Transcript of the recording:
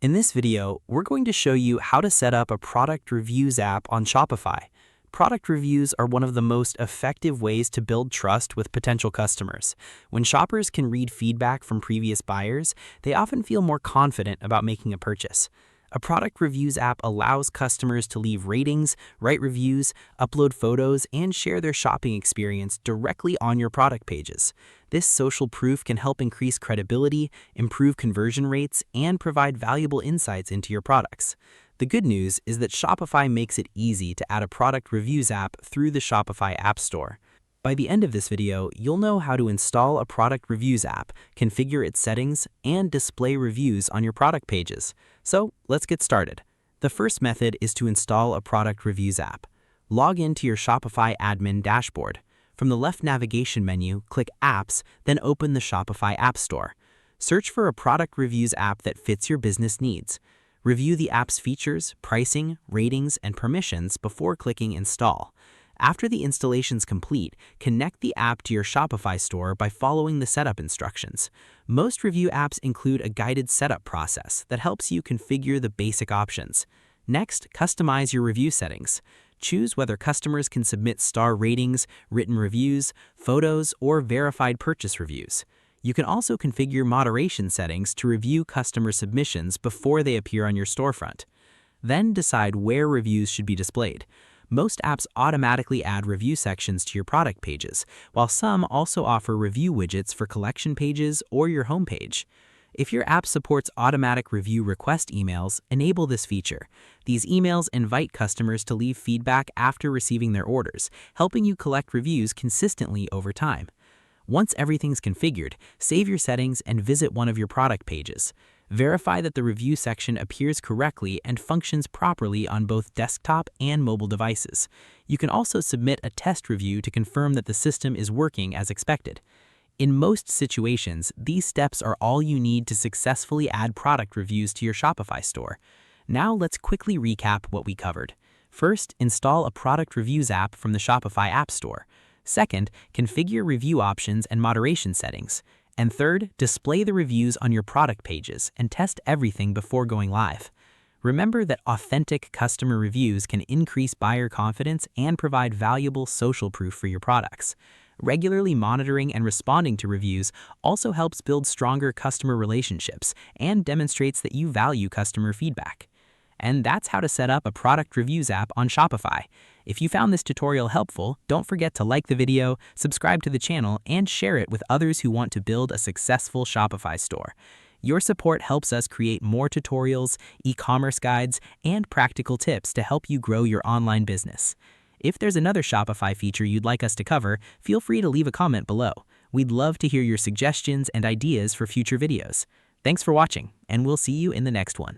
In this video, we're going to show you how to set up a product reviews app on Shopify. Product reviews are one of the most effective ways to build trust with potential customers. When shoppers can read feedback from previous buyers, they often feel more confident about making a purchase. A product reviews app allows customers to leave ratings, write reviews, upload photos, and share their shopping experience directly on your product pages. This social proof can help increase credibility, improve conversion rates, and provide valuable insights into your products. The good news is that Shopify makes it easy to add a product reviews app through the Shopify App Store. By the end of this video, you'll know how to install a product reviews app, configure its settings, and display reviews on your product pages. So let's get started. The first method is to install a product reviews app. Log into your Shopify admin dashboard. From the left navigation menu, click Apps, then open the Shopify App Store. Search for a product reviews app that fits your business needs. Review the app's features, pricing, ratings, and permissions before clicking Install. After the installation's complete, connect the app to your Shopify store by following the setup instructions. Most review apps include a guided setup process that helps you configure the basic options. Next, customize your review settings. Choose whether customers can submit star ratings, written reviews, photos, or verified purchase reviews. You can also configure moderation settings to review customer submissions before they appear on your storefront. Then decide where reviews should be displayed. Most apps automatically add review sections to your product pages, while some also offer review widgets for collection pages or your homepage. If your app supports automatic review request emails, enable this feature. These emails invite customers to leave feedback after receiving their orders, helping you collect reviews consistently over time. Once everything's configured, save your settings and visit one of your product pages. Verify that the review section appears correctly and functions properly on both desktop and mobile devices. You can also submit a test review to confirm that the system is working as expected. In most situations, these steps are all you need to successfully add product reviews to your Shopify store. Now let's quickly recap what we covered. First, install a product reviews app from the Shopify App Store. Second, configure review options and moderation settings. And third, display the reviews on your product pages and test everything before going live. Remember that authentic customer reviews can increase buyer confidence and provide valuable social proof for your products. Regularly monitoring and responding to reviews also helps build stronger customer relationships and demonstrates that you value customer feedback. And that's how to set up a product reviews app on Shopify. If you found this tutorial helpful, don't forget to like the video, subscribe to the channel, and share it with others who want to build a successful Shopify store. Your support helps us create more tutorials, e-commerce guides, and practical tips to help you grow your online business. If there's another Shopify feature you'd like us to cover, feel free to leave a comment below. We'd love to hear your suggestions and ideas for future videos. Thanks for watching, and we'll see you in the next one.